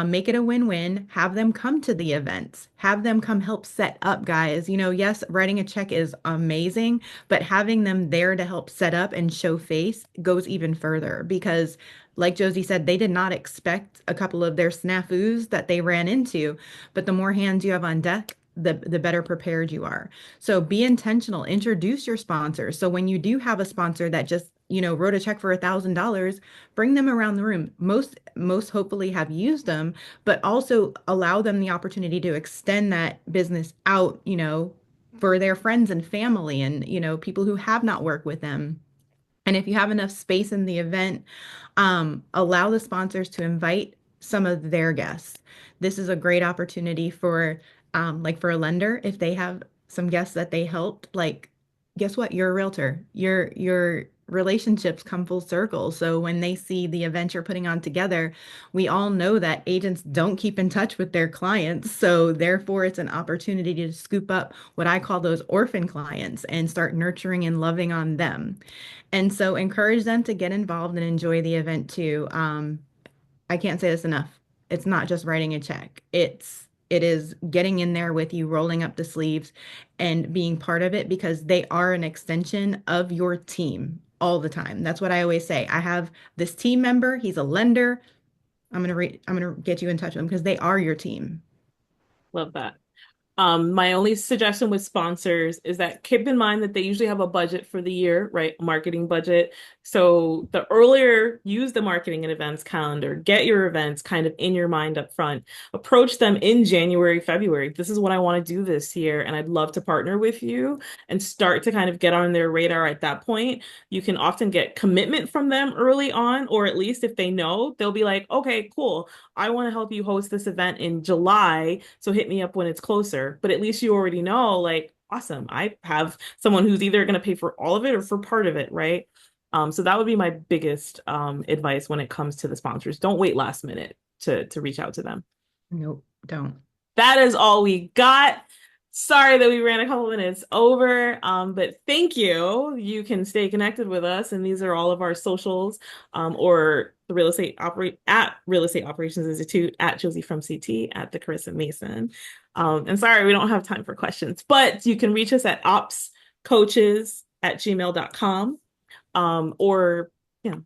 make it a win-win. Have them come to the events. Have them come help set up, guys. Yes, writing a check is amazing, but having them there to help set up and show face goes even further because like Josie said, they did not expect a couple of their snafus that they ran into, but the more hands you have on deck, the better prepared you are. So be intentional, introduce your sponsors. So when you do have a sponsor that just, wrote a check for $1,000, bring them around the room. Most hopefully have used them, but also allow them the opportunity to extend that business out, for their friends and family and, people who have not worked with them. And if you have enough space in the event, allow the sponsors to invite some of their guests. This is a great opportunity for, like for a lender, if they have some guests that they helped, like, guess what? You're a realtor. Your relationships come full circle. So when they see the event you're putting on together, we all know that agents don't keep in touch with their clients. So therefore, it's an opportunity to scoop up what I call those orphan clients and start nurturing and loving on them. And so encourage them to get involved and enjoy the event too. I can't say this enough. It's not just writing a check. It is getting in there with you, rolling up the sleeves and being part of it because they are an extension of your team all the time. That's what I always say. I have this team member, he's a lender. I'm gonna get you in touch with them because they are your team. Love that. My only suggestion with sponsors is that keep in mind that they usually have a budget for the year, right? A marketing budget. So the earlier use the marketing and events calendar, get your events kind of in your mind up front. Approach them in January, February. This is what I want to do this year, and I'd love to partner with you and start to kind of get on their radar at that point. You can often get commitment from them early on, or at least if they know, they'll be like, okay, cool. I want to help you host this event in July, so hit me up when it's closer. But at least you already know, like, awesome, I have someone who's either going to pay for all of it or for part of it, right? So that would be my biggest advice when it comes to the sponsors. Don't wait last minute to reach out to them. Nope, don't. That is all we got. Sorry that we ran a couple minutes over, but thank you. You can stay connected with us, and these are all of our socials, or the real estate operate at Real Estate Operations Institute, at Josie from CT, at the Carissa Mason. And sorry, we don't have time for questions, but you can reach us at opscoaches@gmail.com, or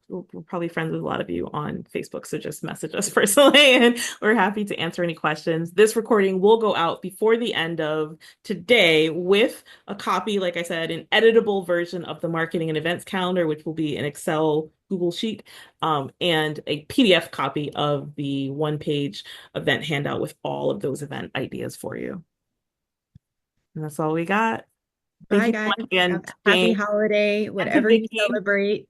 we're probably friends with a lot of you on Facebook, so just message us personally and we're happy to answer any questions. This recording will go out before the end of today with a copy, like I said, an editable version of the marketing and events calendar, which will be an Excel Google Sheet, and a PDF copy of the one-page event handout with all of those event ideas for you. And that's all we got. Thank Bye, you so guys. much again, Have a happy Jane. holiday, Happy whatever you Vicky. celebrate.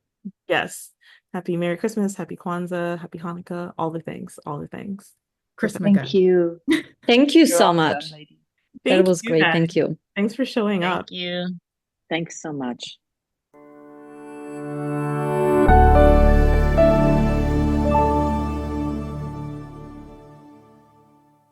Yes. Happy Merry Christmas, Happy Kwanzaa, Happy Hanukkah, all the things, all the things. Perfect. Christmas. Thank you. Thank you You're so welcome, much. lady. That Thank was you great. guys. Thank you. Thanks for showing up. Thank you. Thanks so much.